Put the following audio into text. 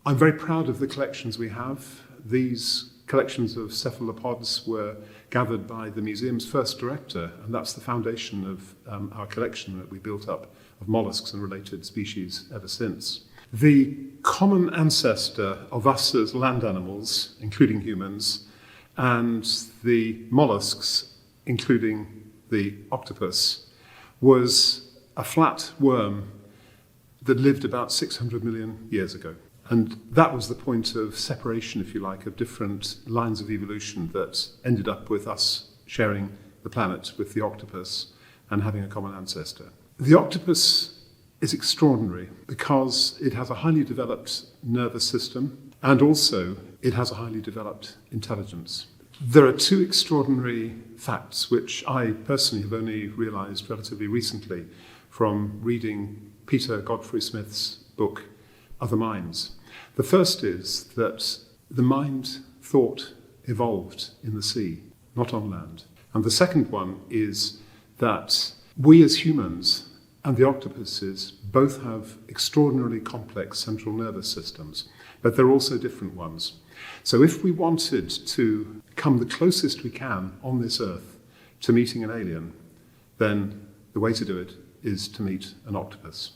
I'm very proud of the collections we have. These collections of cephalopods were gathered by the museum's first director, and that's the foundation of our collection that we built up of molluscs and related species ever since. The common ancestor of us as land animals, including humans, and the molluscs, including the octopus, was a flat worm that lived about 600 million years ago. And that was the point of separation, if you like, of different lines of evolution that ended up with us sharing the planet with the octopus and having a common ancestor. The octopus is extraordinary because it has a highly developed nervous system and also it has a highly developed intelligence. There are two extraordinary facts which I personally have only realized relatively recently from reading Peter Godfrey Smith's book, Other Minds. The first is that the mind thought evolved in the sea, not on land. And the second one is that we as humans and the octopuses both have extraordinarily complex central nervous systems, but they're also different ones. So if we wanted to come the closest we can on this earth to meeting an alien, then the way to do it is to meet an octopus.